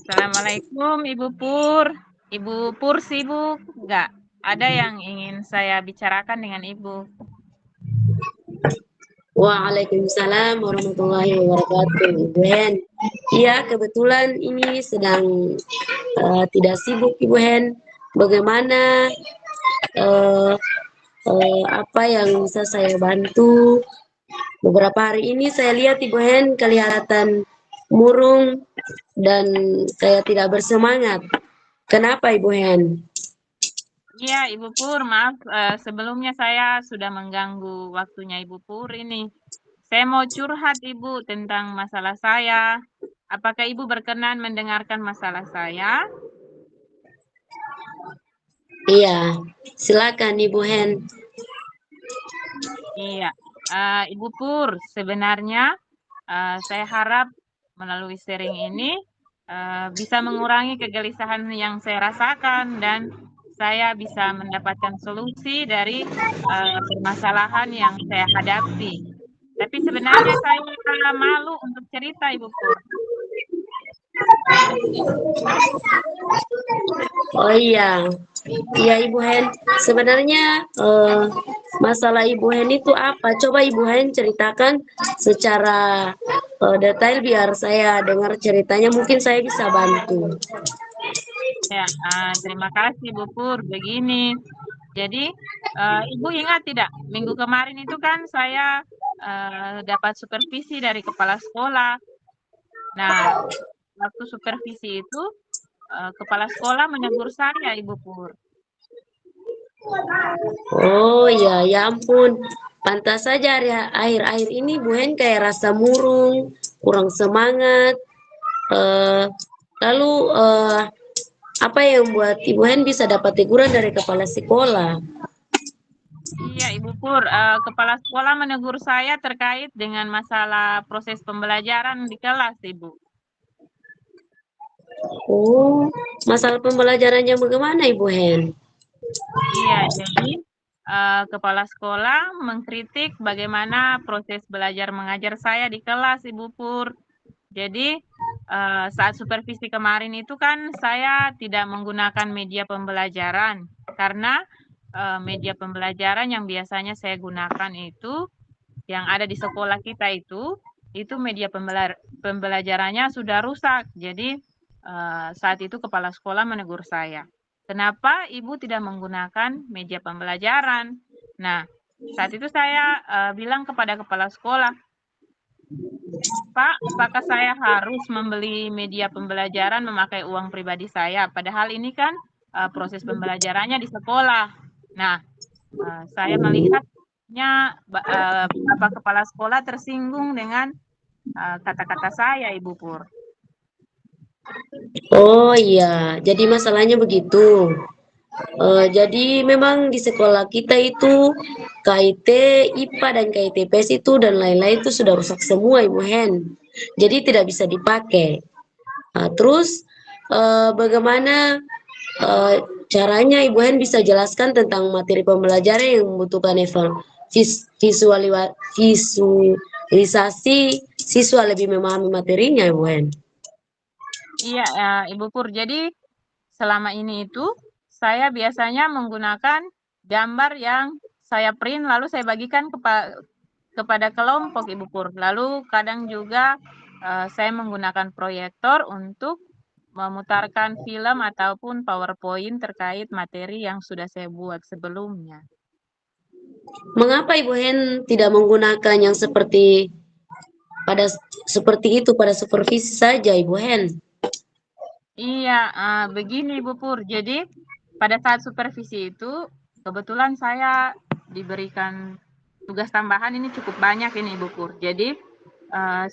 Assalamualaikum Ibu Pur. Ibu Pur sibuk nggak? Ada yang ingin saya bicarakan dengan Ibu. Waalaikumsalam warahmatullahi wabarakatuh, Ibu Hen. Iya, kebetulan ini sedang tidak sibuk, Ibu Hen. Bagaimana apa yang bisa saya bantu? Beberapa hari ini saya lihat Ibu Hen kelihatan murung dan kayak tidak bersemangat. Kenapa, Ibu Hen? Iya Ibu Pur, maaf sebelumnya saya sudah mengganggu waktunya Ibu Pur ini. Saya mau curhat Ibu tentang masalah saya. Apakah Ibu berkenan mendengarkan masalah saya? Iya, silakan Ibu Hen. Iya, Ibu Pur, sebenarnya saya harap melalui sharing ini bisa mengurangi kegelisahan yang saya rasakan dan saya bisa mendapatkan solusi dari permasalahan yang saya hadapi. Tapi sebenarnya saya malu untuk cerita, Ibu Pur. Oh iya, iya Ibu Hen. Sebenarnya masalah Ibu Hen itu apa? Coba Ibu Hen ceritakan secara detail biar saya dengar ceritanya. Mungkin saya bisa bantu. Ya, terima kasih, Bu Pur. Begini, jadi Ibu ingat tidak, minggu kemarin itu kan saya dapat supervisi dari kepala sekolah. Nah, waktu supervisi itu kepala sekolah menegur saya, Ibu Pur. Oh iya, ya ampun. Pantas saja akhir-akhir ini Bu Hen kayak rasa murung, kurang semangat. Eh, lalu apa yang buat Ibu Hen bisa dapat teguran dari kepala sekolah? Iya, Ibu Pur, kepala sekolah menegur saya terkait dengan masalah proses pembelajaran di kelas, Ibu. Oh, masalah pembelajarannya bagaimana Ibu Hen? Iya, jadi kepala sekolah mengkritik bagaimana proses belajar mengajar saya di kelas, Ibu Pur. Jadi saat supervisi kemarin itu kan saya tidak menggunakan media pembelajaran karena media pembelajaran yang biasanya saya gunakan itu yang ada di sekolah kita itu media pembelajarannya sudah rusak. Jadi saat itu kepala sekolah menegur saya. Kenapa Ibu tidak menggunakan media pembelajaran? Nah, saat itu saya bilang kepada kepala sekolah, Pak, apakah saya harus membeli media pembelajaran memakai uang pribadi saya? Padahal ini kan proses pembelajarannya di sekolah. Nah, saya melihatnya Bapak kepala sekolah tersinggung dengan kata-kata saya, Ibu Pur. Oh iya, jadi masalahnya begitu. Jadi memang di sekolah kita itu KIT, IPA dan KITPS itu dan lain-lain itu sudah rusak semua Ibu Hen. Jadi tidak bisa dipakai. Terus bagaimana eh, caranya Ibu Hen bisa jelaskan tentang materi pembelajaran yang membutuhkan visualisasi siswa lebih memahami materinya Ibu Hen? Iya, Ibu Pur. Jadi selama ini itu saya biasanya menggunakan gambar yang saya print lalu saya bagikan kepada kelompok Ibu Pur. Lalu kadang juga saya menggunakan proyektor untuk memutarkan film ataupun PowerPoint terkait materi yang sudah saya buat sebelumnya. Mengapa Ibu Hen tidak menggunakan yang pada seperti itu pada supervisi saja Ibu Hen? Iya, begini Bu Pur. Jadi pada saat supervisi itu kebetulan saya diberikan tugas tambahan ini cukup banyak ini Bu Pur. Jadi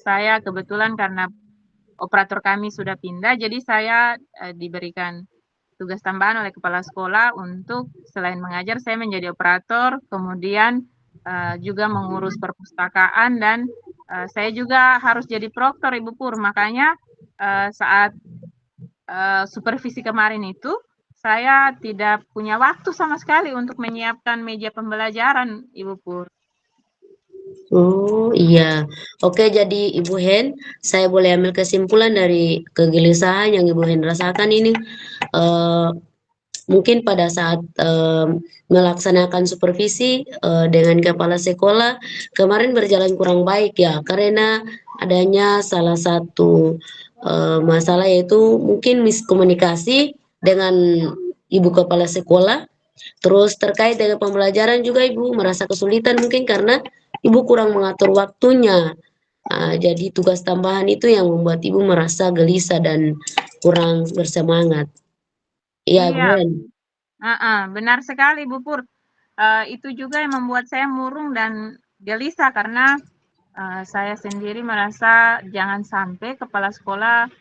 saya kebetulan karena operator kami sudah pindah, jadi saya diberikan tugas tambahan oleh kepala sekolah untuk selain mengajar saya menjadi operator, kemudian juga mengurus perpustakaan dan saya juga harus jadi proktor Ibu Pur. Makanya saat supervisi kemarin itu saya tidak punya waktu sama sekali untuk menyiapkan meja pembelajaran, Ibu Pur. Oh iya, oke jadi Ibu Hen, saya boleh ambil kesimpulan dari kegelisahan yang Ibu Hen rasakan ini. Eh, Mungkin pada saat melaksanakan supervisi dengan kepala sekolah kemarin berjalan kurang baik ya, karena adanya salah satu masalah yaitu mungkin miskomunikasi dengan ibu kepala sekolah. Terus terkait dengan pembelajaran juga ibu merasa kesulitan mungkin karena ibu kurang mengatur waktunya. Jadi tugas tambahan itu yang membuat ibu merasa gelisah dan kurang bersemangat. Iya, Iya, Bu Hen. benar sekali Bu Pur. Itu juga yang membuat saya murung dan gelisah karena saya sendiri merasa jangan sampai kepala sekolah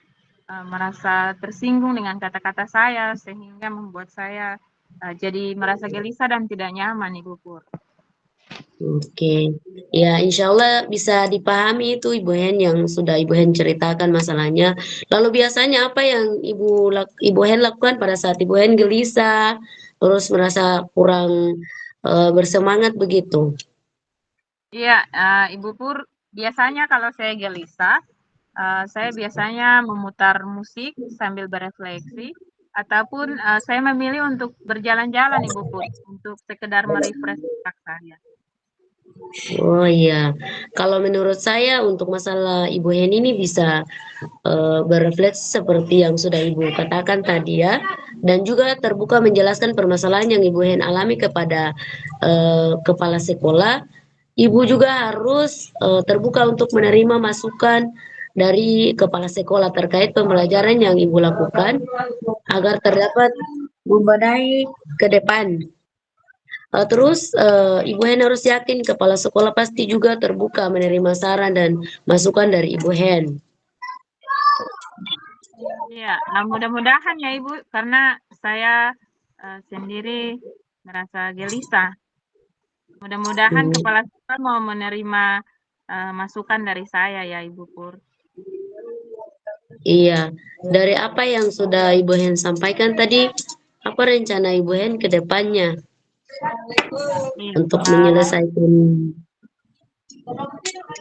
merasa tersinggung dengan kata-kata saya sehingga membuat saya jadi merasa gelisah dan tidak nyaman Ibu Pur. Oke, ya insya Allah bisa dipahami itu Ibu Hen yang sudah Ibu Hen ceritakan masalahnya. Lalu biasanya apa yang Ibu Hen lakukan pada saat Ibu Hen gelisah, terus merasa kurang bersemangat begitu? Iya, Ibu Pur, biasanya kalau saya gelisah, saya biasanya memutar musik sambil berefleksi, ataupun saya memilih untuk berjalan-jalan Ibu Pur, untuk sekedar merefresh otak saya. Oh iya, kalau menurut saya untuk masalah Ibu Hen ini bisa berefleksi seperti yang sudah Ibu katakan tadi ya, dan juga terbuka menjelaskan permasalahan yang Ibu Hen alami kepada kepala sekolah. Ibu juga harus terbuka untuk menerima masukan dari kepala sekolah terkait pembelajaran yang Ibu lakukan agar terdapat membenahi ke depan. Terus Ibu Hen harus yakin kepala sekolah pasti juga terbuka menerima saran dan masukan dari Ibu Hen. Iya, mudah-mudahan ya Ibu, karena saya sendiri merasa gelisah. Mudah-mudahan Hmm, kepala sekolah mau menerima masukan dari saya ya Ibu Pur. iya, dari apa yang sudah Ibu Hen sampaikan tadi, apa rencana Ibu Hen ke depannya Iya, untuk menyelesaikan?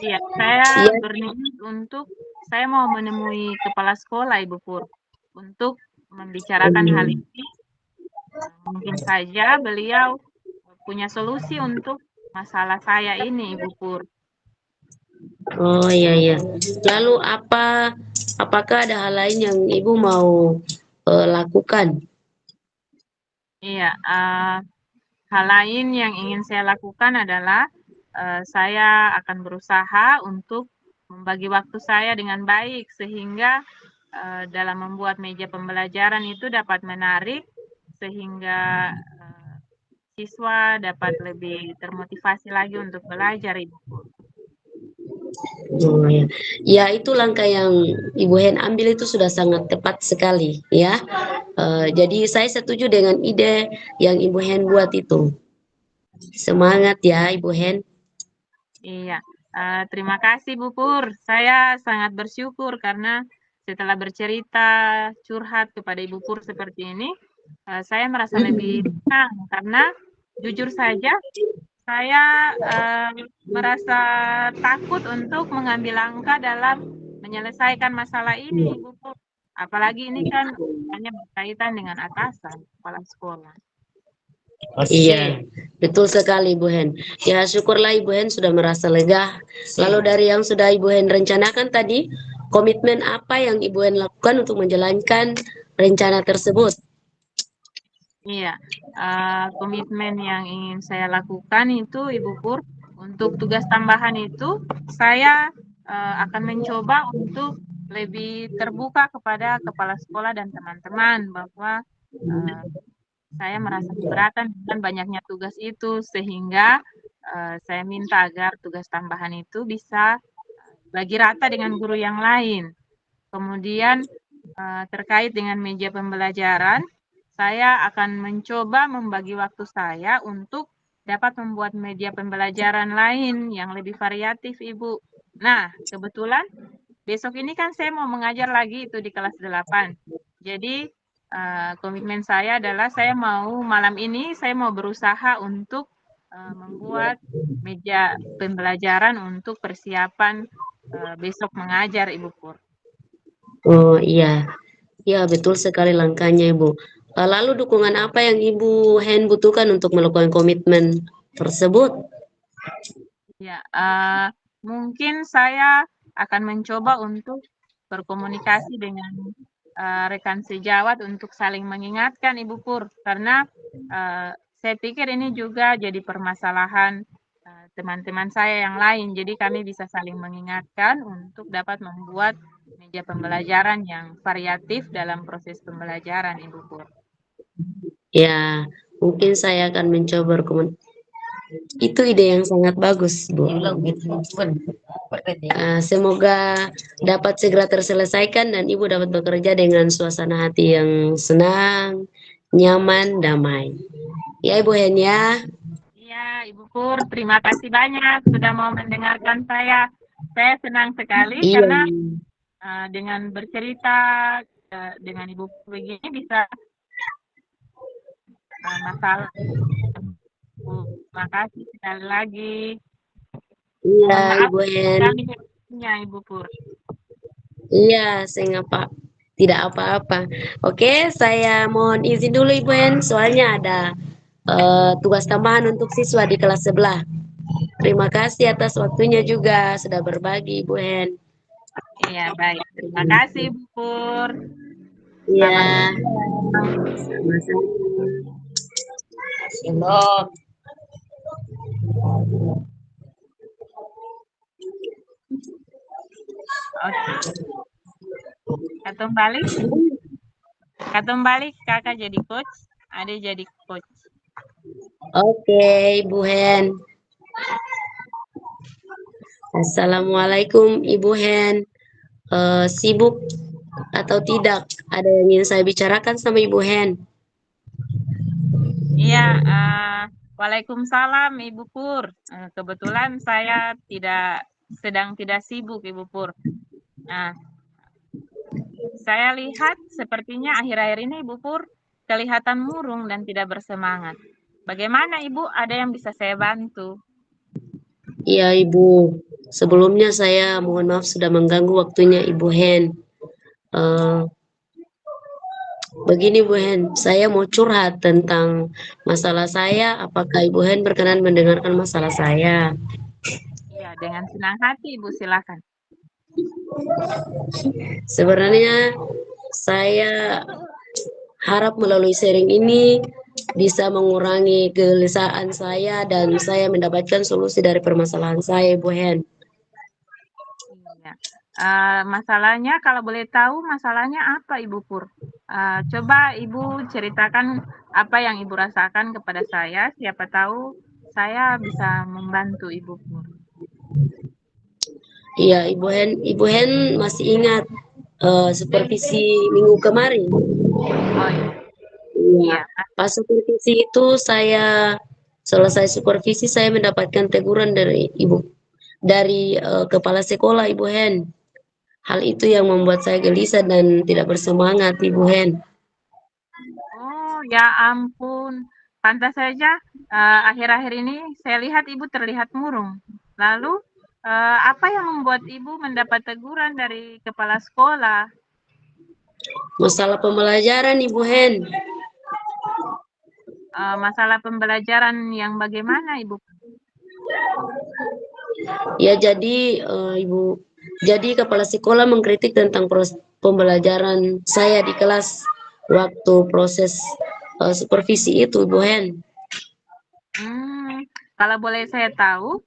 iya, saya Iya, berniat untuk saya mau menemui kepala sekolah Ibu Pur untuk membicarakan hal hmm. ini. Mungkin saja beliau punya solusi untuk masalah saya ini Ibu Pur. Oh iya iya. Lalu apakah ada hal lain yang Ibu mau lakukan? Iya, hal lain yang ingin saya lakukan adalah saya akan berusaha untuk membagi waktu saya dengan baik sehingga dalam membuat meja pembelajaran itu dapat menarik sehingga eh, siswa dapat lebih termotivasi lagi untuk belajar, Ibu. Oh, ya. Ya, itu langkah yang Ibu Hen ambil itu sudah sangat tepat sekali, ya. Jadi saya setuju dengan ide yang Ibu Hen buat itu. Semangat ya, Ibu Hen. Iya, terima kasih Bu Pur. Saya sangat bersyukur karena setelah bercerita curhat kepada Ibu Pur seperti ini, saya merasa lebih tenang karena jujur saja saya merasa takut untuk mengambil langkah dalam menyelesaikan masalah ini, Ibu Pur. Apalagi ini kan hanya berkaitan dengan atasan kepala sekolah. Iya, betul sekali Ibu Hen. Ya, syukurlah Ibu Hen sudah merasa lega. Lalu dari yang sudah Ibu Hen rencanakan tadi, komitmen apa yang Ibu Hen lakukan untuk menjalankan rencana tersebut? Iya, komitmen yang ingin saya lakukan itu Ibu Pur, untuk tugas tambahan itu saya akan mencoba untuk lebih terbuka kepada kepala sekolah dan teman-teman bahwa eh, saya merasa keberatan dengan banyaknya tugas itu sehingga saya minta agar tugas tambahan itu bisa bagi rata dengan guru yang lain. Kemudian terkait dengan meja pembelajaran, saya akan mencoba membagi waktu saya untuk dapat membuat media pembelajaran lain yang lebih variatif, Ibu. Nah, kebetulan besok ini kan saya mau mengajar lagi itu di kelas 8. Jadi, komitmen saya adalah saya mau malam ini saya mau berusaha untuk membuat meja pembelajaran untuk persiapan besok mengajar, Ibu Pur. Oh iya, ya betul sekali langkahnya Ibu. Lalu dukungan apa yang Ibu Hen butuhkan untuk melakukan komitmen tersebut? Ya, mungkin saya akan mencoba untuk berkomunikasi dengan rekan sejawat untuk saling mengingatkan Ibu Pur, karena saya pikir ini juga jadi permasalahan teman-teman saya yang lain. Jadi kami bisa saling mengingatkan untuk dapat membuat meja pembelajaran yang variatif dalam proses pembelajaran, Ibu Pur. Ya, mungkin saya akan mencoba itu ide yang sangat bagus, Bu. Semoga dapat segera terselesaikan dan Ibu dapat bekerja dengan suasana hati yang senang, nyaman, damai. Ya, Ibu Hen ya. Iya, Ibu Pur, terima kasih banyak sudah mau mendengarkan saya. Saya senang sekali Iya. karena dengan bercerita dengan Ibu Pur begini bisa masalah. Terima kasih sekali lagi. Iya, Mohon maaf Ibu Hen. kami waktunya, Ibu Pur. Iya, saya tidak apa-apa. Oke, saya mohon izin dulu Ibu Hen, soalnya ada tugas tambahan untuk siswa di kelas sebelah. Terima kasih atas waktunya juga sudah berbagi Ibu Hen. Iya, baik. Terima kasih, Ibu Pur. Iya, Selamat siang. sama-sama. Shalom. Oke. Katong balik. Katong balik, kakak jadi coach, adik jadi coach. Oke, Ibu Hen. Assalamualaikum Ibu Hen. Sibuk atau tidak? Ada yang ingin saya bicarakan sama Ibu Hen? Iya, waalaikumsalam Ibu Pur. Kebetulan saya sedang tidak sibuk Ibu Pur. Nah, saya lihat sepertinya akhir-akhir ini Ibu Pur kelihatan murung dan tidak bersemangat. Bagaimana Ibu? Ada yang bisa saya bantu? Iya Ibu, sebelumnya saya mohon maaf sudah mengganggu waktunya Ibu Hen. Eh, Begini Bu Hen, saya mau curhat tentang masalah saya. Apakah Ibu Hen berkenan mendengarkan masalah saya? Iya, dengan senang hati Ibu silakan. Sebenarnya saya harap melalui sharing ini bisa mengurangi kegelisahan saya dan saya mendapatkan solusi dari permasalahan saya, Ibu Hen. Iya. Masalahnya kalau boleh tahu masalahnya apa Ibu Pur? Coba Ibu ceritakan apa yang Ibu rasakan kepada saya, siapa tahu saya bisa membantu Ibu Pur. Iya, Ibu Hen masih ingat supervisi minggu kemarin? Oh iya, Iya, iya. pas supervisi itu saya selesai supervisi saya mendapatkan teguran dari kepala sekolah Ibu Hen. Hal itu yang membuat saya gelisah dan tidak bersemangat Ibu Hen. Oh, ya ampun. Pantas saja akhir-akhir ini saya lihat Ibu terlihat murung. Lalu apa yang membuat Ibu mendapat teguran dari kepala sekolah? Masalah pembelajaran Ibu Hen. Masalah pembelajaran yang bagaimana Ibu? Ya jadi kepala sekolah mengkritik tentang pembelajaran saya di kelas waktu proses supervisi itu Ibu Hen. Kalau boleh saya tahu,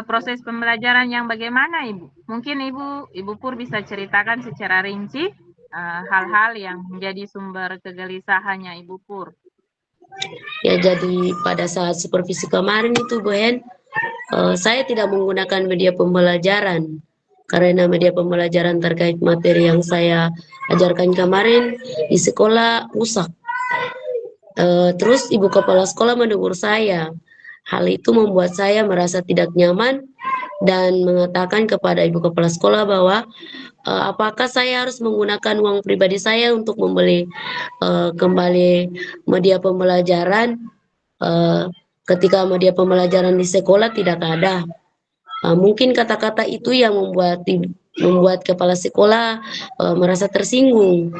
proses pembelajaran yang bagaimana Ibu? Mungkin Ibu Pur bisa ceritakan secara rinci hal-hal yang menjadi sumber kegelisahannya Ibu Pur. Ya jadi pada saat supervisi kemarin itu Bu Hen, saya tidak menggunakan media pembelajaran karena media pembelajaran terkait materi yang saya ajarkan kemarin di sekolah rusak. Terus ibu kepala sekolah menegur saya. Hal itu membuat saya merasa tidak nyaman dan mengatakan kepada ibu kepala sekolah bahwa apakah saya harus menggunakan uang pribadi saya untuk membeli kembali media pembelajaran. ketika media pembelajaran di sekolah tidak ada. Mungkin kata-kata itu yang membuat kepala sekolah merasa tersinggung.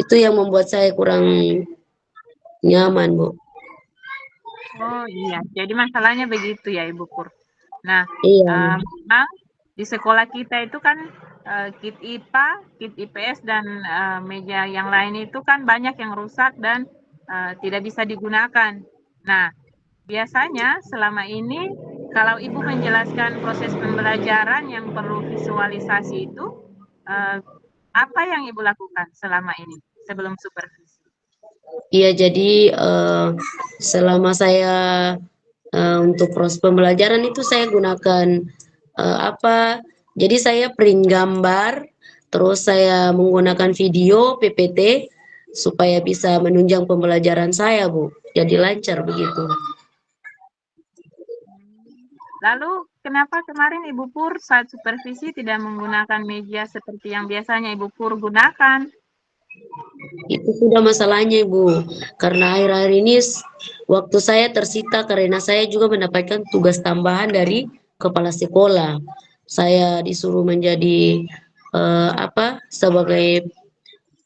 Itu yang membuat saya kurang nyaman, Bu. Oh iya, jadi masalahnya begitu ya Ibu Pur. Nah, Iya, memang di sekolah kita itu kan kit IPA, kit IPS dan meja yang lain itu kan banyak yang rusak dan tidak bisa digunakan. Nah, biasanya selama ini kalau Ibu menjelaskan proses pembelajaran yang perlu visualisasi itu, eh, apa yang Ibu lakukan selama ini sebelum supervisi? iya. Jadi selama saya untuk proses pembelajaran itu saya gunakan apa? Jadi saya print gambar, terus saya menggunakan video PPT supaya bisa menunjang pembelajaran saya, Bu. Jadi lancar begitu. Lalu kenapa kemarin Ibu Pur saat supervisi tidak menggunakan meja seperti yang biasanya Ibu Pur gunakan? Itu sudah masalahnya, Ibu. Karena akhir-akhir ini waktu saya tersita karena saya juga mendapatkan tugas tambahan dari kepala sekolah. Saya disuruh menjadi sebagai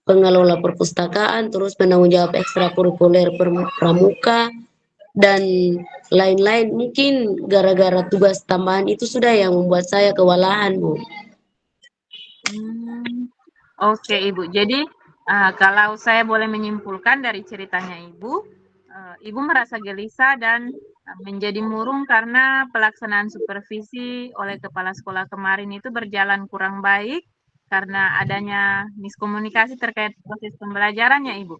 pengelola perpustakaan, terus penanggung jawab ekstrakurikuler pramuka dan lain-lain. Mungkin gara-gara tugas tambahan itu sudah yang membuat saya kewalahan, Bu. Hmm, oke Ibu. Jadi kalau saya boleh menyimpulkan dari ceritanya Ibu, Ibu merasa gelisah dan menjadi murung karena pelaksanaan supervisi oleh kepala sekolah kemarin itu berjalan kurang baik karena adanya miskomunikasi terkait proses pembelajarannya Ibu.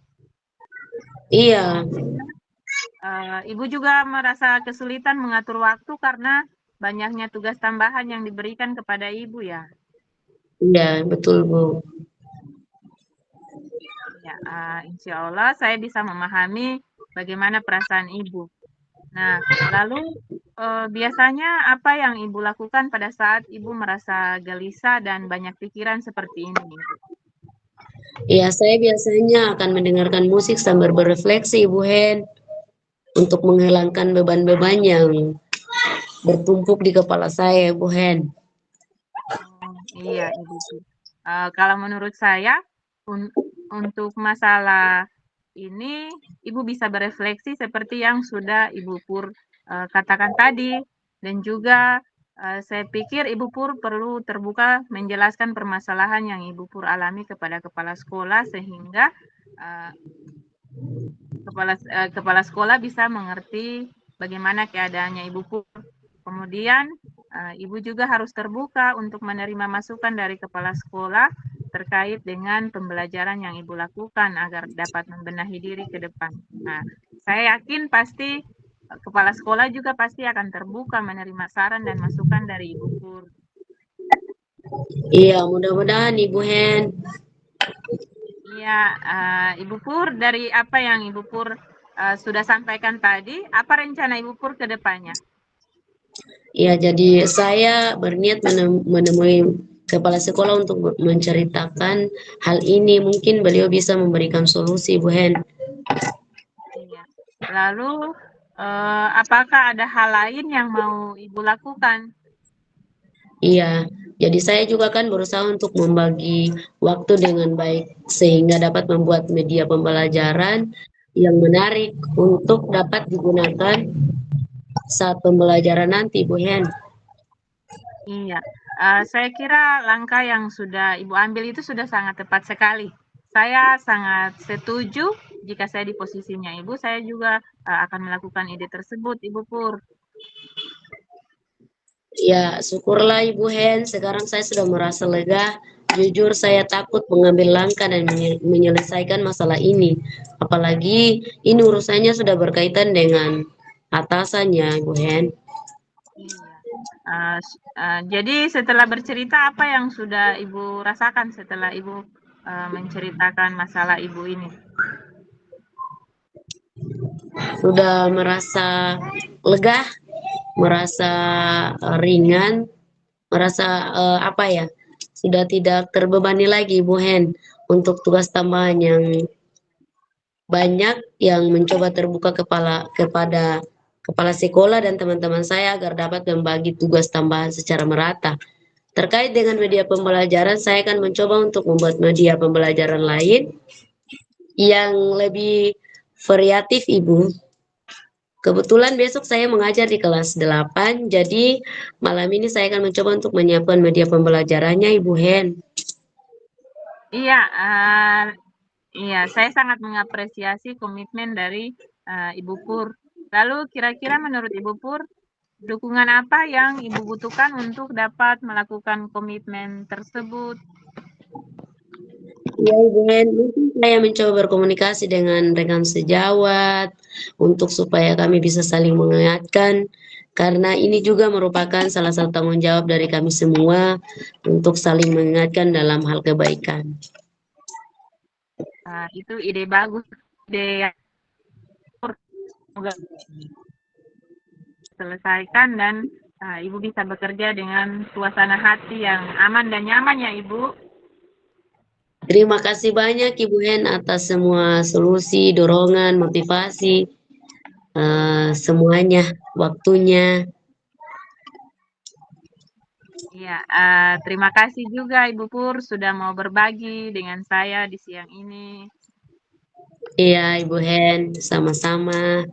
Iya, Kemudian Ibu juga merasa kesulitan mengatur waktu karena banyaknya tugas tambahan yang diberikan kepada Ibu ya? iya, betul, Bu. Ya, insya Allah saya bisa memahami bagaimana perasaan Ibu. Nah, lalu, biasanya apa yang Ibu lakukan pada saat Ibu merasa gelisah dan banyak pikiran seperti ini, Ibu? Iya, saya biasanya akan mendengarkan musik sambil berefleksi, Ibu Hen, untuk menghilangkan beban-beban yang bertumpuk di kepala saya, Bu Hen. Oh, iya, Ibu. Kalau menurut saya, un untuk masalah ini, Ibu bisa berefleksi seperti yang sudah Ibu Pur, katakan tadi, dan juga, saya pikir Ibu Pur perlu terbuka menjelaskan permasalahan yang Ibu Pur alami kepada kepala sekolah sehingga, eee, kepala sekolah bisa mengerti bagaimana keadaannya Ibu Pur. Kemudian, Ibu juga harus terbuka untuk menerima masukan dari kepala sekolah terkait dengan pembelajaran yang Ibu lakukan agar dapat membenahi diri ke depan. Nah, saya yakin pasti kepala sekolah juga pasti akan terbuka menerima saran dan masukan dari Ibu Pur. Iya, mudah-mudahan Ibu Hen. Iya, Ibu Pur, dari apa yang Ibu Pur sudah sampaikan tadi, apa rencana Ibu Pur ke depannya? Iya, jadi saya berniat menemui kepala sekolah untuk menceritakan hal ini. Mungkin beliau bisa memberikan solusi, Bu Hen. Iya. Lalu, apakah ada hal lain yang mau Ibu lakukan? Iya, jadi saya juga kan berusaha untuk membagi waktu dengan baik sehingga dapat membuat media pembelajaran yang menarik untuk dapat digunakan saat pembelajaran nanti, Bu Hen. Iya, saya kira langkah yang sudah Ibu ambil itu sudah sangat tepat sekali. Saya sangat setuju jika saya di posisinya Ibu, saya juga, akan melakukan ide tersebut, Ibu Pur. Ya, syukurlah Ibu Hen. Sekarang saya sudah merasa lega. Jujur saya takut mengambil langkah dan menyelesaikan masalah ini. Apalagi ini urusannya sudah berkaitan dengan atasannya, Ibu Hen. Iya. Jadi setelah bercerita apa yang sudah Ibu rasakan setelah Ibu, menceritakan masalah Ibu ini? Sudah merasa lega, merasa ringan, merasa apa ya? Sudah tidak terbebani lagi, Ibu Hen, untuk tugas tambahan yang banyak yang mencoba terbuka kepada kepala sekolah dan teman-teman saya agar dapat membagi tugas tambahan secara merata. Terkait dengan media pembelajaran, saya akan mencoba untuk membuat media pembelajaran lain yang lebih variatif, Ibu. Kebetulan besok saya mengajar di kelas 8, jadi malam ini saya akan mencoba untuk menyiapkan media pembelajarannya, Ibu Hen. Iya, iya, saya sangat mengapresiasi komitmen dari Ibu Pur. Lalu kira-kira menurut Ibu Pur, dukungan apa yang Ibu butuhkan untuk dapat melakukan komitmen tersebut? Ya, Ibu Hen, mungkin saya mencoba berkomunikasi dengan rekan sejawat untuk supaya kami bisa saling mengingatkan, karena ini juga merupakan salah satu tanggung jawab dari kami semua untuk saling mengingatkan dalam hal kebaikan. Itu ide bagus, ide yang semoga selesaikan dan Ibu bisa bekerja dengan suasana hati yang aman dan nyaman ya Ibu. Terima kasih banyak Ibu Hen atas semua solusi, dorongan, motivasi, semuanya, waktunya. Iya, terima kasih juga Ibu Pur sudah mau berbagi dengan saya di siang ini. Iya, Ibu Hen, sama-sama.